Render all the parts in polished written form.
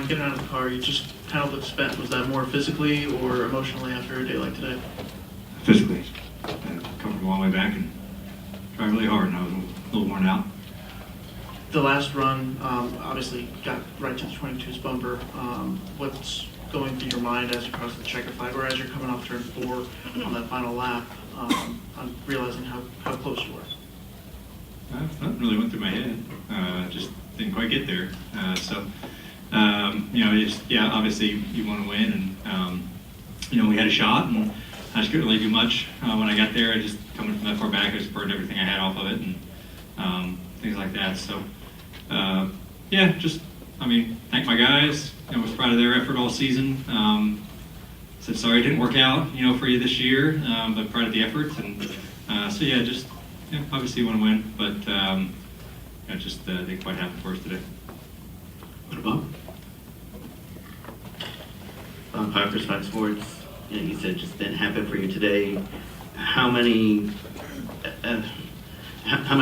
Ryan, getting out of the car, you just kind of looked spent. Was that more physically or emotionally after a day like today? Physically. I come from a long way back and tried really hard, and I was a little worn out. The last run obviously got right to the 22's bumper. What's going through your mind as you cross the checker flag, or as you're coming off turn 4 on that final lap, on realizing how close you were? Nothing really went through my head. Just didn't quite get there. Obviously you want to win, and we had a shot, and I just couldn't really do much when I got there. I just coming from that far back, I just burned everything I had off of it, and things like that. So, thank my guys. I was proud of their effort all season. Said sorry it didn't work out, for you this year, but proud of the efforts, and obviously you want to win, but didn't quite happen for us today. What about? Piper's Fox Sports, you said it just didn't happen for you today. How much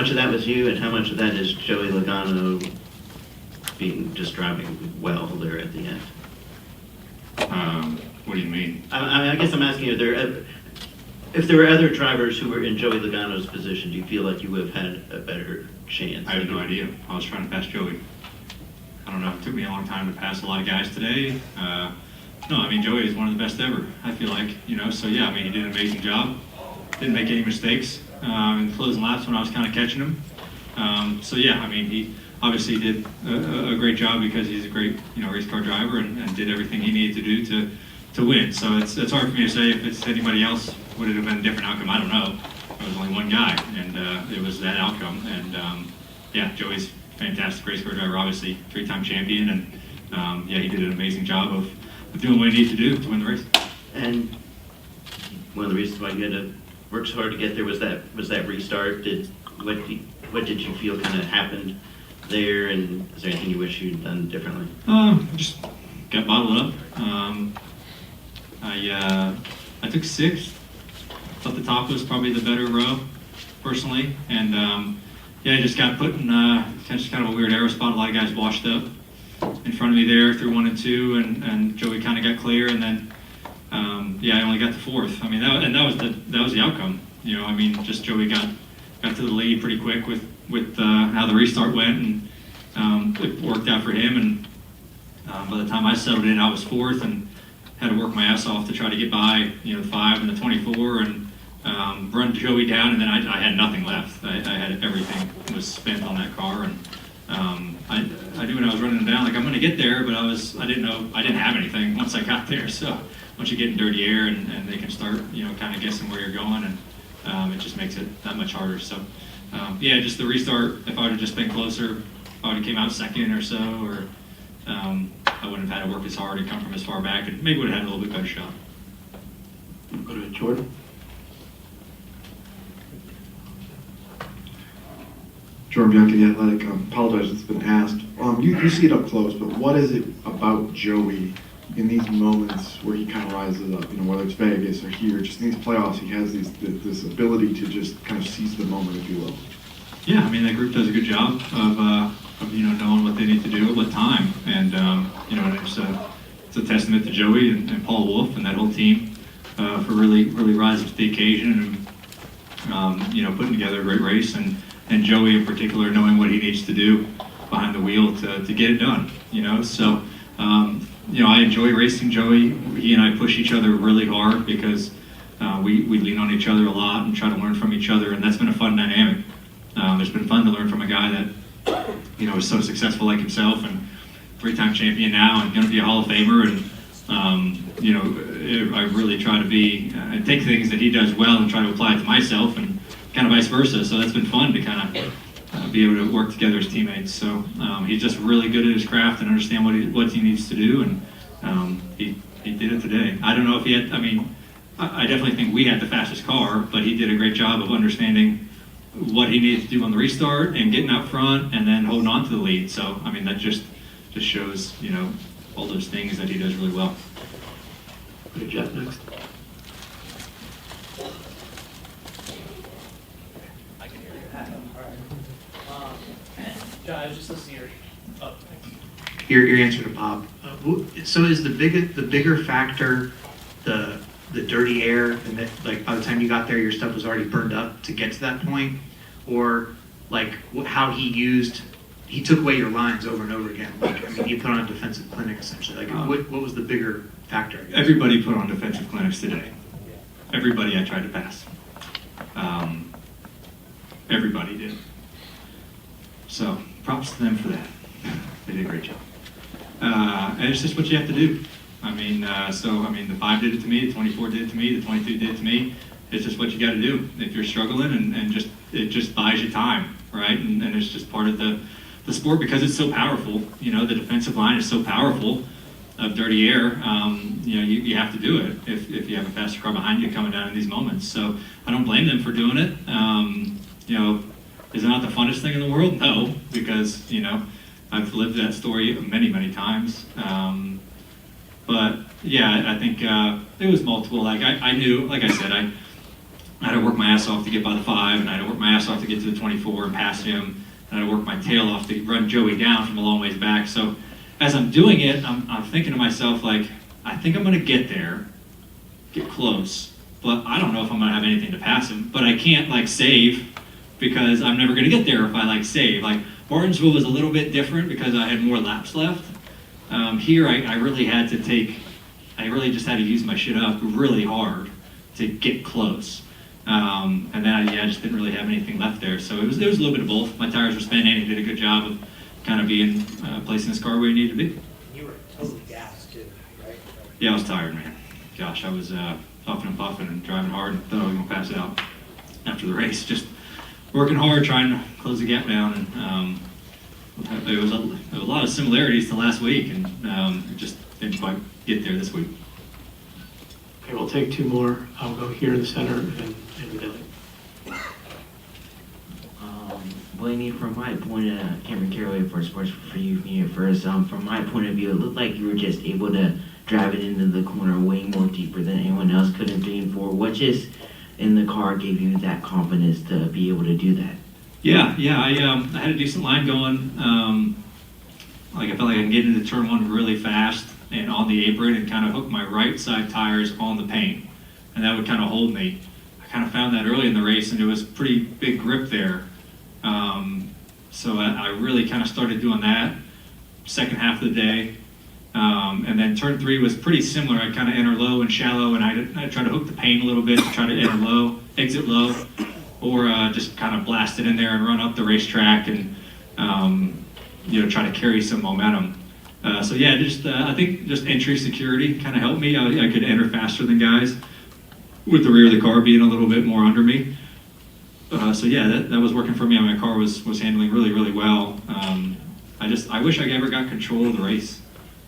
of that was you, and how much of that is Joey Logano just driving well there at the end? What do you mean? I guess I'm asking you, if there were other drivers who were in Joey Logano's position, do you feel like you would have had a better chance? I have no idea. I was trying to pass Joey. I don't know. It took me a long time to pass a lot of guys today. Joey is one of the best ever, I feel like. He did an amazing job. Didn't make any mistakes in the closing laps when I was kind of catching him. He obviously did a great job because he's a great, race car driver and did everything he needed to do to win. So it's hard for me to say if it's anybody else, would it have been a different outcome? I don't know. There was only one guy, and it was that outcome. And Joey's a fantastic race car driver, obviously 3-time champion, and he did an amazing job of doing what he needed to do to win the race. And one of the reasons why you had to work so hard to get there was that restart. What did you feel kind of happened there, and is there anything you wish you'd done differently? Just got bottled up. I took 6th. Thought the top was probably the better row, personally, and I just got put in just kind of a weird aero spot. A lot of guys washed up in front of me there through 1 and 2, and Joey kind of got clear, and then I only got to 4th. That was the outcome. Just Joey got to the lead pretty quick with how the restart went, and it worked out for him. And by the time I settled in, I was 4th, and had to work my ass off to try to get by, the 5 and the 24, and run Joey down, and then I had nothing left. I had everything was spent on that car, and I knew when I was running them down, like I'm going to get there, but I didn't know I didn't have anything once I got there. So once you get in dirty air and they can start, kind of guessing where you're going, and it just makes it that much harder. So just the restart. If I would have just been closer, I would have came out 2nd or so, or I wouldn't have had to work as hard and come from as far back, and maybe would have had a little bit better shot. Go to Jordan. Jordan Bianchi, The Athletic. Apologize, it's been asked. You see it up close, but what is it about Joey in these moments where he kind of rises up? Whether it's Vegas or here, just in these playoffs, he has this ability to just kind of seize the moment, if you will. Yeah, that group does a good job of knowing what they need to do at what time, and it's a testament to Joey and Paul Wolf and that whole team for really rising to the occasion and putting together a great race, and Joey in particular knowing what he needs to do behind the wheel to get it done. I enjoy racing Joey. He and I push each other really hard because we lean on each other a lot and try to learn from each other, and that's been a fun dynamic. It's been fun to learn from a guy that is so successful like himself, and 3-time champion now, and going to be a Hall of Famer. And I really try to take things that he does well and try to apply it to myself, and kind of vice versa. So that's been fun to kind of be able to work together as teammates. So he's just really good at his craft and understand what he needs to do, and he did it today. I don't know if he had. I definitely think we had the fastest car, but he did a great job of understanding what he needed to do on the restart and getting out front and then holding on to the lead. So that just shows all those things that he does really well. Good job. Next. John, I was just listening to your Your answer to Bob. So is the bigger factor the dirty air, and that like by the time you got there, your stuff was already burned up to get to that point, or like how he took away your lines over and over again? Like, I mean, he put on a defensive clinic essentially. Like, what was the bigger factor? I guess? Everybody put on defensive clinics today. Everybody I tried to pass. Everybody did. So props to them for that. They did a great job. And it's just what you have to do. I mean, the 5 did it to me, the 24 did it to me, the 22 did it to me. It's just what you got to do. If you're struggling, and it just buys you time, right? And it's just part of the sport because it's so powerful. You know, the defensive line is so powerful of dirty air. You have to do it if you have a faster car behind you coming down in these moments. So I don't blame them for doing it. Is it not the funnest thing in the world? No, because I've lived that story many, many times. But yeah, I think it was multiple. Like I knew, like I said, I had to work my ass off to get by the 5, and I had to work my ass off to get to the 24 and pass him, and I had to work my tail off to run Joey down from a long ways back. So as I'm doing it, I'm thinking to myself, like, I think I'm going to get there, get close, but I don't know if I'm going to have anything to pass him. But I can't, like, save because I'm never going to get there if I, like, save. Like, Martinsville was a little bit different because I had more laps left. Here, I really just had to use my shit up really hard to get close. And then I just didn't really have anything left there. So it was a little bit of both. My tires were spinning. He did a good job of kind of being placing his car where he needed to be. You were totally gassed too, right? Yeah, I was tired, man. Gosh, I was puffing and puffing and driving hard and thought I was going to pass out after the race. Just working hard, trying to close the gap down. And there was a lot of similarities to last week, and it just didn't quite get there this week. Okay, we'll take 2 more. I'll go here in the center and Billy. Blaney, from my point of Cameron Caraway for Sports for You here first. From my point of view, it looked like you were just able to drive it into the corner way more deeper than anyone else could have been for. What just in the car gave you that confidence to be able to do that? Yeah. I had a decent line going. I felt like I could get into turn 1 really fast and on the apron and kind of hook my right side tires on the paint, and that would kind of hold me. I kind of found that early in the race, and it was pretty big grip there. So I really kind of started doing that second half of the day. And then turn 3 was pretty similar. I kind of enter low and shallow, and I try to hook the paint a little bit to try to enter low, exit low, or just kind of blast it in there and run up the racetrack and try to carry some momentum. I think just entry security kind of helped me. I could enter faster than guys with the rear of the car being a little bit more under me. That was working for me. My car was handling really, really well. I wish I ever got control of the race.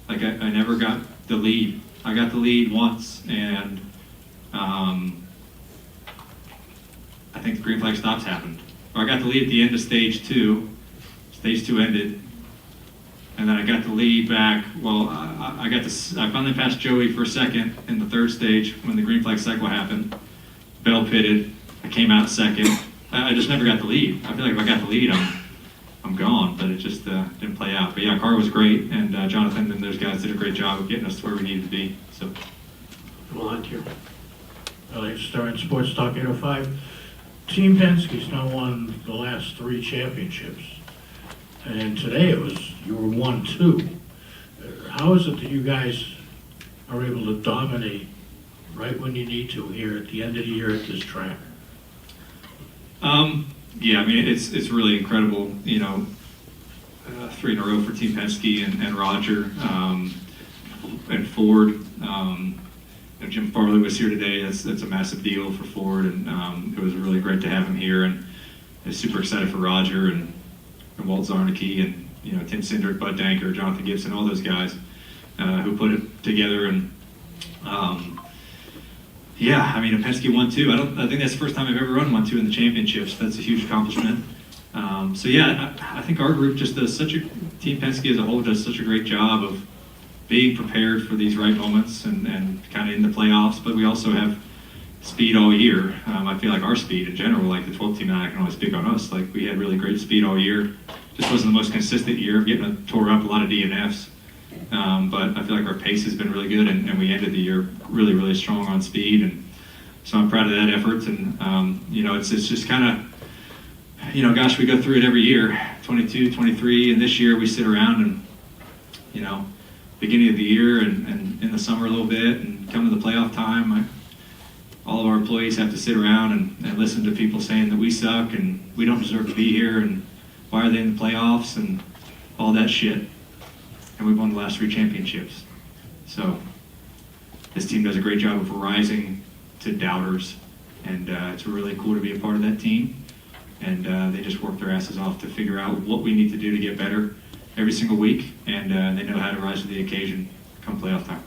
Like I never got the lead. I got the lead once, and I think the green flag stops happened. Or I got the lead at the end of stage 2. Stage 2 ended, and then I got the lead back. Well, I finally passed Joey for a second in the 3rd stage when the green flag cycle happened. Bell pitted. I came out second. I just never got the lead. I feel like if I got the lead, I'm gone, but it just didn't play out. But yeah, car was great, and Jonathan and those guys did a great job of getting us to where we needed to be. So, Come on here. Alex Star in Sports Talk 805. Team Penske's now won the last 3 championships, and today you were 1-2. How is it that you guys are able to dominate right when you need to here at the end of the year at this track? It's really incredible. 3 in a row for Team Penske and Roger and Ford. Jim Farley was here today. That's a massive deal for Ford, and it was really great to have him here. And I was super excited for Roger and Walt Zarnicki and Tim Cindric, Bud Danker, Jonathan Gibson, all those guys who put it together. And Penske won 2. I think that's the first time I've ever run 1-2 in the championships. That's a huge accomplishment. I think our group just does Team Penske as a whole does such a great job of being prepared for these right moments and kind of in the playoffs, but we also have speed all year. I feel like our speed in general, like the 12 team, and I can only speak on us, like we had really great speed all year. Just wasn't the most consistent year, getting tore up a lot of DNFs. But I feel like our pace has been really good, and we ended the year really, really strong on speed. And so I'm proud of that effort. And, it's just kind of, gosh, we go through it every year, 22, 23, and this year we sit around and, beginning of the year and in the summer a little bit, and come to the playoff time, all of our employees have to sit around and listen to people saying that we suck and we don't deserve to be here and why are they in the playoffs and all that shit. And we've won the last 3 championships. So this team does a great job of rising to doubters, and it's really cool to be a part of that team. And they just work their asses off to figure out what we need to do to get better every single week, and they know how to rise to the occasion come playoff time.